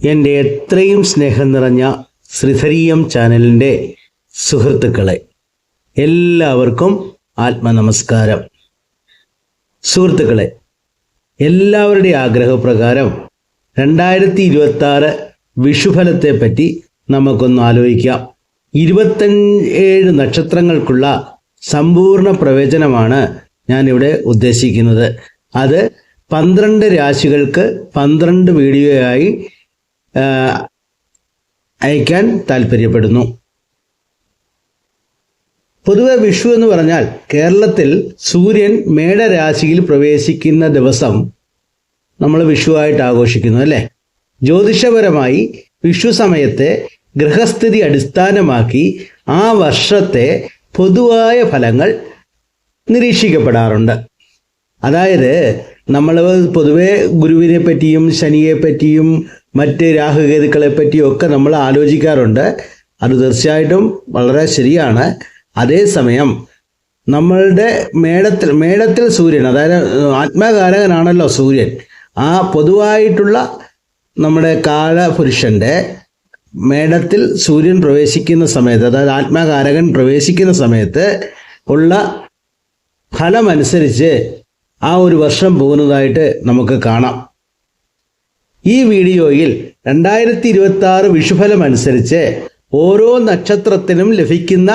എൻ്റെ എത്രയും സ്നേഹം നിറഞ്ഞ ശ്രീധരീയം ചാനലിൻ്റെ സുഹൃത്തുക്കളെ, എല്ലാവർക്കും ആത്മനമസ്കാരം. സുഹൃത്തുക്കളെ, എല്ലാവരുടെയും ആഗ്രഹപ്രകാരം 2026 വിഷുഫലത്തെപ്പറ്റി നമുക്കൊന്ന് ആലോചിക്കാം. 27 നക്ഷത്രങ്ങൾക്കുള്ള സമ്പൂർണ്ണ പ്രവചനമാണ് ഞാനിവിടെ ഉദ്ദേശിക്കുന്നത്. അത് 12 രാശികൾക്ക് 12 വീഡിയോയായി അയക്കാൻ താല്പര്യപ്പെടുന്നു. പൊതുവെ വിഷു എന്ന് പറഞ്ഞാൽ കേരളത്തിൽ സൂര്യൻ മേടരാശിയിൽ പ്രവേശിക്കുന്ന ദിവസം നമ്മൾ വിഷുവായിട്ട് ആഘോഷിക്കുന്നു, അല്ലേ? ജ്യോതിഷപരമായി വിഷു സമയത്തെ ഗ്രഹസ്ഥിതി അടിസ്ഥാനമാക്കി ആ വർഷത്തെ പൊതുവായ ഫലങ്ങൾ നിരീക്ഷിക്കപ്പെടാറുണ്ട്. അതായത് നമ്മൾ പൊതുവെ ഗുരുവിനെ പറ്റിയും ശനിയെ പറ്റിയും മറ്റ് രാഹുകേതുക്കളെ പറ്റിയും ഒക്കെ നമ്മൾ ആലോചിക്കാറുണ്ട്. അത് തീർച്ചയായിട്ടും വളരെ ശരിയാണ്. അതേസമയം നമ്മളുടെ മേടത്തിൽ സൂര്യൻ, അതായത് ആത്മകാരകനാണല്ലോ സൂര്യൻ, ആ പൊതുവായിട്ടുള്ള നമ്മുടെ കാലപുരുഷൻ്റെ മേടത്തിൽ സൂര്യൻ പ്രവേശിക്കുന്ന സമയത്ത്, അതായത് ആത്മകാരകൻ പ്രവേശിക്കുന്ന സമയത്ത് ഉള്ള ഫലമനുസരിച്ച് ആ ഒരു വർഷം പോകുന്നതായിട്ട് നമുക്ക് കാണാം. ഈ വീഡിയോയിൽ 2026 വിഷുഫലം അനുസരിച്ച് ഓരോ നക്ഷത്രത്തിനും ലഭിക്കുന്ന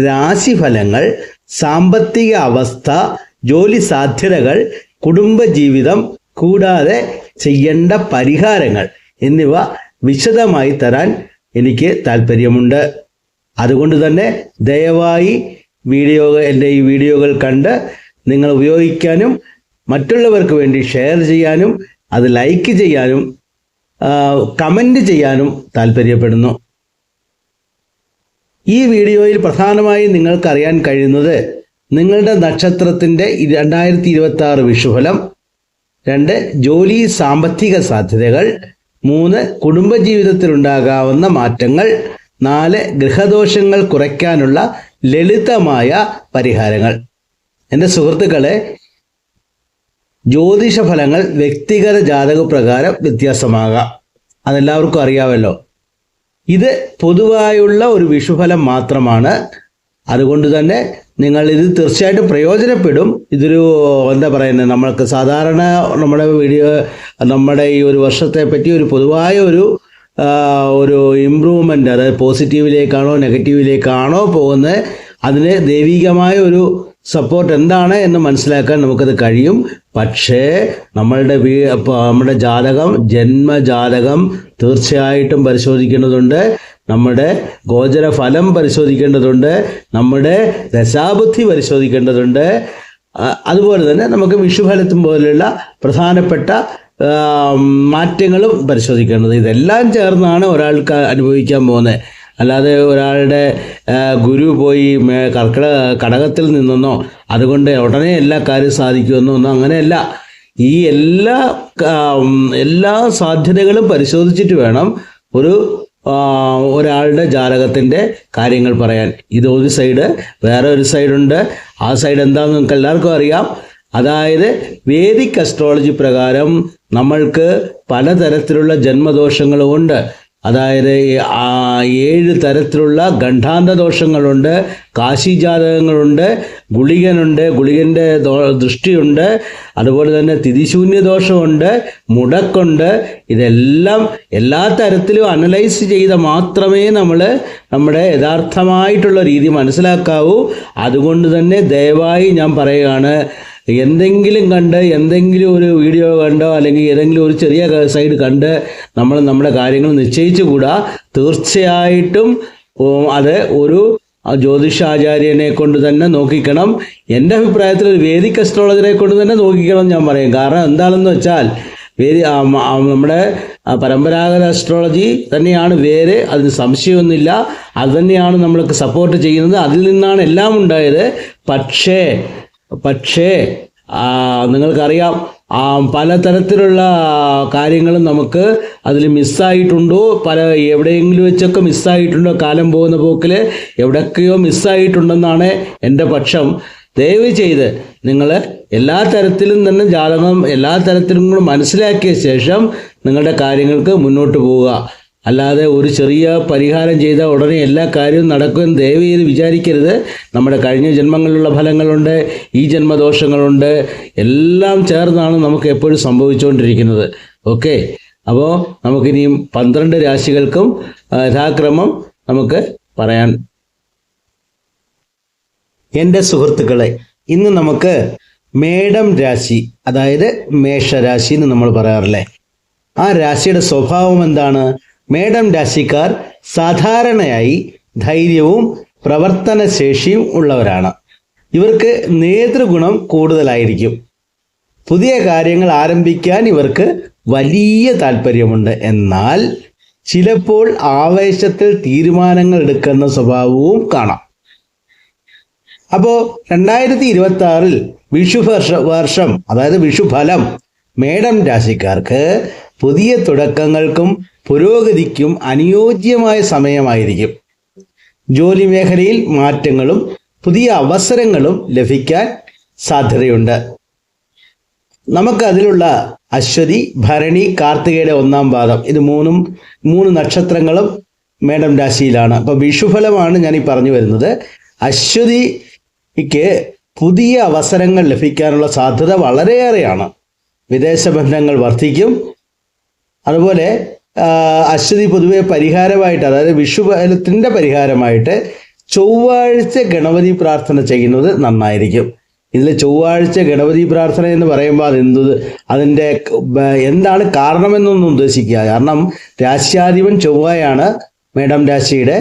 രാശിഫലങ്ങൾ, സാമ്പത്തിക അവസ്ഥ, ജോലി സാധ്യതകൾ, കുടുംബജീവിതം, കൂടാതെ ചെയ്യേണ്ട പരിഹാരങ്ങൾ എന്നിവ വിശദമായി തരാൻ എനിക്ക് താല്പര്യമുണ്ട്. അതുകൊണ്ട് തന്നെ ദയവായി എൻ്റെ ഈ വീഡിയോകൾ കണ്ട് നിങ്ങൾ ഉപയോഗിക്കാനും മറ്റുള്ളവർക്ക് വേണ്ടി ഷെയർ ചെയ്യാനും അത് ലൈക്ക് ചെയ്യാനും കമൻ്റ് ചെയ്യാനും താല്പര്യപ്പെടുന്നു. ഈ വീഡിയോയിൽ പ്രധാനമായും നിങ്ങൾക്കറിയാൻ കഴിയുന്നത് നിങ്ങളുടെ നക്ഷത്രത്തിൻ്റെ 2026 വിഷുഫലം, 2 ജോലി സാമ്പത്തിക സാധ്യതകൾ, 3 കുടുംബജീവിതത്തിലുണ്ടാകാവുന്ന മാറ്റങ്ങൾ, 4 ഗൃഹദോഷങ്ങൾ കുറയ്ക്കാനുള്ള ലളിതമായ പരിഹാരങ്ങൾ. എൻ്റെ സുഹൃത്തുക്കളെ, ജ്യോതിഷ ഫലങ്ങൾ വ്യക്തിഗത ജാതകപ്രകാരം വ്യത്യാസമാകാം, അതെല്ലാവർക്കും അറിയാമല്ലോ. ഇത് പൊതുവായുള്ള ഒരു വിഷുഫലം മാത്രമാണ്. അതുകൊണ്ട് തന്നെ നിങ്ങൾ ഇത് തീർച്ചയായിട്ടും പ്രയോജനപ്പെടും. ഇതൊരു നമ്മൾക്ക് സാധാരണ നമ്മുടെ ഈ ഒരു വർഷത്തെ പറ്റി ഒരു പൊതുവായ ഒരു ഇമ്പ്രൂവ്മെൻ്റ്, അതായത് പോസിറ്റീവിലേക്കാണോ നെഗറ്റീവിലേക്കാണോ പോകുന്നത്, അതിന് ദൈവികമായ ഒരു സപ്പോർട്ട് എന്താണ് എന്ന് മനസ്സിലാക്കാൻ നമുക്കത് കഴിയും. പക്ഷേ നമ്മുടെ ജാതകം, ജന്മജാതകം തീർച്ചയായിട്ടും പരിശോധിക്കേണ്ടതുണ്ട്. നമ്മുടെ ഗോചര ഫലം പരിശോധിക്കേണ്ടതുണ്ട്. നമ്മുടെ ദശാബുദ്ധി പരിശോധിക്കേണ്ടതുണ്ട്. അതുപോലെ തന്നെ നമുക്ക് വിഷുഫലത്തും പോലെയുള്ള പ്രധാനപ്പെട്ട മാറ്റങ്ങളും പരിശോധിക്കേണ്ടത്. ഇതെല്ലാം ചേർന്നാണ് ഒരാൾക്ക് അനുഭവിക്കാൻ പോകുന്നത്. അല്ലാതെ ഒരാളുടെ ഗുരു പോയി കടകത്തിൽ നിന്നെന്നോ അതുകൊണ്ട് ഉടനെ എല്ലാ കാര്യം സാധിക്കുമെന്നോ ഒന്നും അങ്ങനെയല്ല. ഈ എല്ലാ സാധ്യതകളും പരിശോധിച്ചിട്ട് വേണം ഒരാളുടെ ജാതകത്തിൻ്റെ കാര്യങ്ങൾ പറയാൻ. ഇത് ഒരു സൈഡ്, വേറെ ഒരു സൈഡുണ്ട്. ആ സൈഡ് എന്താണെന്ന് നമുക്ക് എല്ലാവർക്കും അറിയാം. അതായത് വേദിക് അസ്ട്രോളജി പ്രകാരം നമ്മൾക്ക് പലതരത്തിലുള്ള ജന്മദോഷങ്ങളുമുണ്ട്. അതായത് 7 തരത്തിലുള്ള ഗണ്ഡാന്ത ദോഷങ്ങളുണ്ട്, കാശിജാതകങ്ങളുണ്ട്, ഗുളികൻ്റെ ദൃഷ്ടിയുണ്ട്, അതുപോലെ തന്നെ തിഥിശൂന്യ ദോഷമുണ്ട്, മുടക്കുണ്ട്. ഇതെല്ലാം എല്ലാ തരത്തിലും അനലൈസ് ചെയ്ത് മാത്രമേ നമ്മുടെ യഥാർത്ഥമായിട്ടുള്ള രീതി മനസ്സിലാക്കാവൂ. അതുകൊണ്ട് തന്നെ ദയവായി ഞാൻ പറയുകയാണ്, എന്തെങ്കിലും ഒരു വീഡിയോ കണ്ടോ അല്ലെങ്കിൽ ഏതെങ്കിലും ഒരു ചെറിയ സൈഡ് കണ്ട് നമ്മുടെ കാര്യങ്ങൾ നിശ്ചയിച്ചുകൂടാ. തീർച്ചയായിട്ടും അത് ഒരു ജ്യോതിഷാചാര്യനെ കൊണ്ട് തന്നെ നോക്കിക്കണം. എൻ്റെ അഭിപ്രായത്തിൽ ഒരു വേദിക് അസ്ട്രോളജറെ കൊണ്ട് തന്നെ നോക്കിക്കണം ഞാൻ പറയും. കാരണം എന്താണെന്ന് വെച്ചാൽ നമ്മുടെ പരമ്പരാഗത അസ്ട്രോളജി തന്നെയാണ് വേര്, അതിന് സംശയമൊന്നുമില്ല. അത് തന്നെയാണ് നമ്മൾക്ക് സപ്പോർട്ട് ചെയ്യുന്നത്. അതിൽ നിന്നാണ് എല്ലാം ഉണ്ടായത്. പക്ഷേ നിങ്ങൾക്കറിയാം, പലതരത്തിലുള്ള കാര്യങ്ങളും നമുക്ക് അതിൽ മിസ്സായിട്ടുണ്ടോ, എവിടെയെങ്കിലും വെച്ചൊക്കെ മിസ്സായിട്ടുണ്ടോ, കാലം പോകുന്ന പോക്കിൽ എവിടെയൊക്കെയോ മിസ്സായിട്ടുണ്ടെന്നാണ് എൻ്റെ പക്ഷം. ദയവ് ചെയ്ത് നിങ്ങൾ എല്ലാ തരത്തിലും തന്നെ ജാതകം എല്ലാ തരത്തിലും കൂടെ മനസ്സിലാക്കിയ ശേഷം നിങ്ങളുടെ കാര്യങ്ങൾക്ക് മുന്നോട്ട് പോവുക. അല്ലാതെ ഒരു ചെറിയ പരിഹാരം ചെയ്താൽ ഉടനെ എല്ലാ കാര്യവും നടക്കുമെന്ന് ദയവ് ചെയ്ത് വിചാരിക്കരുത്. നമ്മുടെ കഴിഞ്ഞ ജന്മങ്ങളിലുള്ള ഫലങ്ങളുണ്ട്, ഈ ജന്മദോഷങ്ങളുണ്ട്, എല്ലാം ചേർന്നാണ് നമുക്ക് എപ്പോഴും സംഭവിച്ചുകൊണ്ടിരിക്കുന്നത്. ഓക്കെ, അപ്പോൾ നമുക്കിനിയും 12 രാശികൾക്കും യഥാക്രമം നമുക്ക് പറയാൻ. എൻ്റെ സുഹൃത്തുക്കളെ, ഇന്ന് നമുക്ക് മേടം രാശി, അതായത് മേഷരാശി എന്ന് നമ്മൾ പറയാറില്ലേ, ആ രാശിയുടെ സ്വഭാവം എന്താണ്? മേടം രാശിക്കാർ സാധാരണയായി ധൈര്യവും പ്രവർത്തനശേഷിയും ഉള്ളവരാണ്. ഇവർക്ക് നേതൃഗുണം കൂടുതലായിരിക്കും. പുതിയ കാര്യങ്ങൾ ആരംഭിക്കാൻ ഇവർക്ക് വലിയ താല്പര്യമുണ്ട്. എന്നാൽ ചിലപ്പോൾ ആവേശത്തിൽ തീരുമാനങ്ങൾ എടുക്കുന്ന സ്വഭാവവും കാണാം. അപ്പോൾ 2026 വിഷു വർഷം, അതായത് വിഷുഫലം മേടം രാശിക്കാർക്ക് പുതിയ തുടക്കങ്ങൾക്കും പുരോഗതിക്കും അനുയോജ്യമായ സമയമായിരിക്കും. ജോലി മേഖലയിൽ മാറ്റങ്ങളും പുതിയ അവസരങ്ങളും ലഭിക്കാൻ സാധ്യതയുണ്ട്. നമുക്ക് അതിലുള്ള അശ്വതി, ഭരണി, കാർത്തികയുടെ 1-ാം പാദം, ഇത് മൂന്ന് നക്ഷത്രങ്ങളും മേടം രാശിയിലാണ്. അപ്പോൾ വിഷുഫലമാണ് ഞാൻ ഈ പറഞ്ഞു വരുന്നത്. അശ്വതിക്ക് പുതിയ അവസരങ്ങൾ ലഭിക്കാനുള്ള സാധ്യത വളരെയേറെയാണ്. വിദേശ ബന്ധങ്ങൾ വർദ്ധിക്കും. അതുപോലെ അശ്വതി പൊതുവെ പരിഹാരമായിട്ട്, അതായത് വിഷുഫലത്തിൻ്റെ പരിഹാരമായിട്ട് ചൊവ്വാഴ്ച ഗണപതി പ്രാർത്ഥന ചെയ്യുന്നത് നന്നായിരിക്കും. ഇതിൽ ചൊവ്വാഴ്ച ഗണപതി പ്രാർത്ഥന എന്ന് പറയുമ്പോൾ അതിൻ്റെ എന്താണ് കാരണമെന്നൊന്നും ഉദ്ദേശിക്കുക. കാരണം രാശ്യാധിപൻ ചൊവ്വയാണ്, മേടം രാശിയുടെ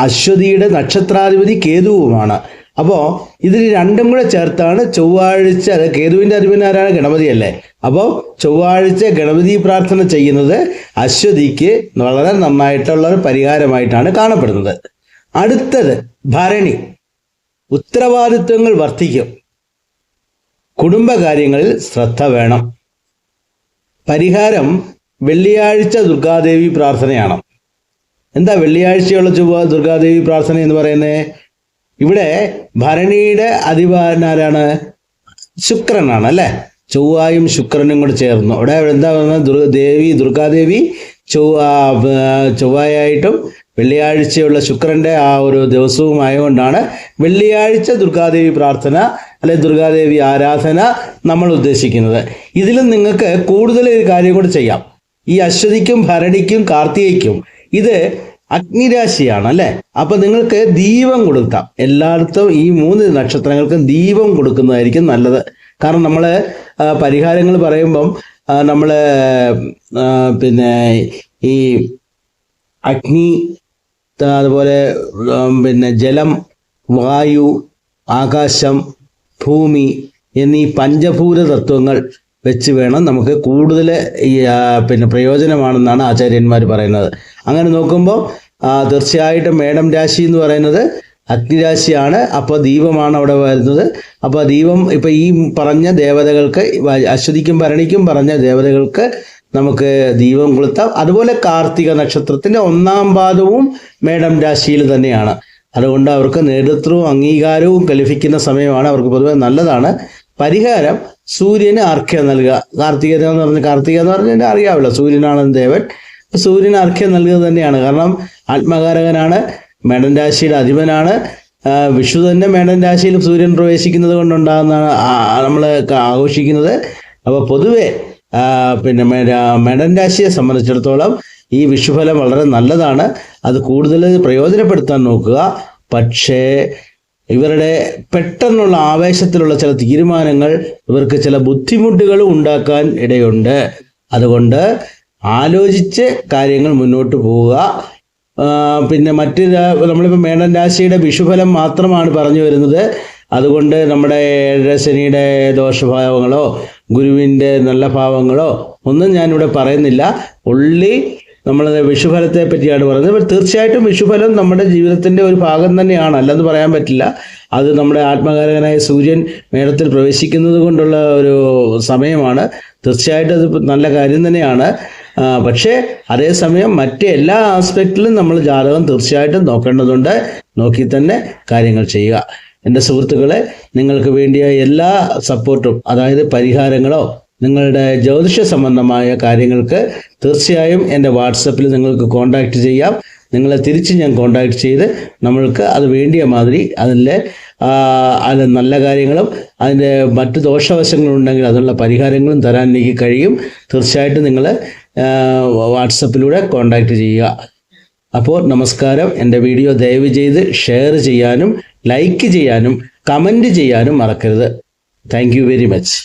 അശ്വതിയുടെ നക്ഷത്രാധിപതി കേതുവുമാണ്. അപ്പോൾ ഇതിൽ രണ്ടും കൂടെ ചേർത്താണ് ചൊവ്വാഴ്ച, കേതുവിൻ്റെ അധിപനാരാണ്? ഗണപതിയല്ലേ. അപ്പോൾ ചൊവ്വാഴ്ച ഗണപതി പ്രാർത്ഥന ചെയ്യുന്നത് അശ്വതിക്ക് വളരെ നന്നായിട്ടുള്ള ഒരു പരിഹാരമായിട്ടാണ് കാണപ്പെടുന്നത്. അടുത്തത് ഭരണി. ഉത്തരവാദിത്വങ്ങൾ വർദ്ധിക്കും. കുടുംബകാര്യങ്ങളിൽ ശ്രദ്ധ വേണം. പരിഹാരം വെള്ളിയാഴ്ച ദുർഗാദേവി പ്രാർത്ഥനയാണ്. എന്താ വെള്ളിയാഴ്ചയുള്ള ദുർഗാദേവി പ്രാർത്ഥന എന്ന് പറയുന്നത്? ഇവിടെ ഭരണിയുടെ അധിപനാരാണ്? ശുക്രനാണ് അല്ലേ. ചൊവ്വായും ശുക്രനും കൂടെ ചേർന്നു. അവിടെ എന്താ പറയുന്നത്? ദുർഗാദേവി ചൊവ്വായായിട്ടും വെള്ളിയാഴ്ചയുള്ള ശുക്രൻ്റെ ആ ഒരു ദിവസവും ആയതുകൊണ്ടാണ് വെള്ളിയാഴ്ച ദുർഗാദേവി പ്രാർത്ഥന അല്ലെ ദുർഗാദേവി ആരാധന നമ്മൾ ഉദ്ദേശിക്കുന്നത്. ഇതിലും നിങ്ങൾക്ക് കൂടുതൽ ഒരു കാര്യം കൂടെ ചെയ്യാം. ഈ അശ്വതിക്കും ഭരണിക്കും കാർത്തികയ്ക്കും ഇത് അഗ്നിരാശിയാണ് അല്ലേ. അപ്പം നിങ്ങൾക്ക് ദീപം കൊടുക്കാം. എല്ലായിടത്തും ഈ 3 നക്ഷത്രങ്ങൾക്കും ദീപം കൊടുക്കുന്നതായിരിക്കും നല്ലത്. കാരണം നമ്മൾ പരിഹാരങ്ങൾ പറയുമ്പം നമ്മൾ പിന്നെ ഈ അഗ്നി, അതുപോലെ പിന്നെ ജലം, വായു, ആകാശം, ഭൂമി എന്നീ പഞ്ചഭൂത തത്വങ്ങൾ വെച്ച് വേണം നമുക്ക് കൂടുതൽ പിന്നെ പ്രയോജനമാണെന്നാണ് ആചാര്യന്മാർ പറയുന്നത്. അങ്ങനെ നോക്കുമ്പോൾ തീർച്ചയായിട്ടും മേടം രാശി എന്ന് പറയുന്നത് അഗ്നിരാശിയാണ്. അപ്പോൾ ദീപമാണ് അവിടെ വരുന്നത്. അപ്പോൾ ദീപം ഇപ്പം ഈ പറഞ്ഞ ദേവതകൾക്ക്, അശ്വതിക്കും ഭരണിക്കും പറഞ്ഞ ദേവതകൾക്ക് നമുക്ക് ദീപം കൊളുത്താം. അതുപോലെ കാർത്തിക നക്ഷത്രത്തിൻ്റെ 1-ാം പാദവും മേടം രാശിയിൽ തന്നെയാണ്. അതുകൊണ്ട് അവർക്ക് നേതൃത്വവും അംഗീകാരവും ലഭിക്കുന്ന സമയമാണ്. അവർക്ക് പൊതുവെ നല്ലതാണ്. പരിഹാരം സൂര്യന് അർഘ്യം നൽകുക. കാർത്തിക എന്ന് പറഞ്ഞാൽ അറിയാമല്ലോ, സൂര്യനാണ് ദേവൻ. സൂര്യന് അർഘ്യം നൽകുക തന്നെയാണ്. കാരണം ആത്മകാരകനാണ്, മേടൻ രാശിയുടെ അധിപനാണ്. വിഷു തന്നെ മേടൻ രാശിയിൽ സൂര്യൻ പ്രവേശിക്കുന്നത് കൊണ്ടുണ്ടാകുന്നതാണ് നമ്മൾ ആഘോഷിക്കുന്നത്. അപ്പോൾ പൊതുവെ പിന്നെ മേടൻ രാശിയെ സംബന്ധിച്ചിടത്തോളം ഈ വിഷുഫലം വളരെ നല്ലതാണ്. അത് കൂടുതൽ പ്രയോജനപ്പെടുത്താൻ നോക്കുക. പക്ഷേ ഇവരുടെ പെട്ടെന്നുള്ള ആവേശത്തിലുള്ള ചില തീരുമാനങ്ങൾ ഇവർക്ക് ചില ബുദ്ധിമുട്ടുകൾ ഉണ്ടാക്കാൻ ഇടയുണ്ട്. അതുകൊണ്ട് ആലോചിച്ച് കാര്യങ്ങൾ മുന്നോട്ട് പോവുക. പിന്നെ നമ്മളിപ്പോൾ മേടൻ രാശിയുടെ വിഷുഫലം മാത്രമാണ് പറഞ്ഞു വരുന്നത്. അതുകൊണ്ട് നമ്മുടെ ശനിയുടെ ദോഷഭാവങ്ങളോ ഗുരുവിൻ്റെ നല്ല ഭാവങ്ങളോ ഒന്നും ഞാനിവിടെ പറയുന്നില്ല. ഉള്ളി നമ്മൾ വിഷുഫലത്തെ പറ്റിയാണ് പറയുന്നത്. തീർച്ചയായിട്ടും വിഷുഫലം നമ്മുടെ ജീവിതത്തിൻ്റെ ഒരു ഭാഗം തന്നെയാണ്, അല്ലെന്ന് പറയാൻ പറ്റില്ല. അത് നമ്മുടെ ആത്മകാരകനായ സൂര്യൻ മേടത്തിൽ പ്രവേശിക്കുന്നത് കൊണ്ടുള്ള ഒരു സമയമാണ്. തീർച്ചയായിട്ടും അത് നല്ല കാര്യം തന്നെയാണ്. പക്ഷേ അതേസമയം മറ്റ് എല്ലാ ആസ്പെക്റ്റിലും നമ്മൾ ജാതകം തീർച്ചയായിട്ടും നോക്കേണ്ടതുണ്ട്. നോക്കി തന്നെ കാര്യങ്ങൾ ചെയ്യുക. എൻ്റെ സുഹൃത്തുക്കളെ, നിങ്ങൾക്ക് വേണ്ടിയ എല്ലാ സപ്പോർട്ടും, അതായത് പരിഹാരങ്ങളോ നിങ്ങളുടെ ജ്യോതിഷ സംബന്ധമായ കാര്യങ്ങൾക്ക് തീർച്ചയായും എൻ്റെ വാട്സപ്പിൽ നിങ്ങൾക്ക് കോൺടാക്റ്റ് ചെയ്യാം. നിങ്ങളെ തിരിച്ച് ഞാൻ കോൺടാക്റ്റ് ചെയ്ത് നമ്മൾക്ക് അത് വേണ്ടിയ മാതിരി അതിൻ്റെ നല്ല കാര്യങ്ങളും അതിൻ്റെ മറ്റ് ദോഷവശങ്ങളുണ്ടെങ്കിൽ അതിനുള്ള പരിഹാരങ്ങളും തരാൻ എനിക്ക് കഴിയും. തീർച്ചയായിട്ടും നിങ്ങൾ വാട്സപ്പിലൂടെ കോൺടാക്റ്റ് ചെയ്യുക. അപ്പോൾ നമസ്കാരം. എൻ്റെ വീഡിയോ ദയവ് ചെയ്ത് ഷെയർ ചെയ്യാനും ലൈക്ക് ചെയ്യാനും കമൻറ്റ് ചെയ്യാനും മറക്കരുത്. Thank you very much.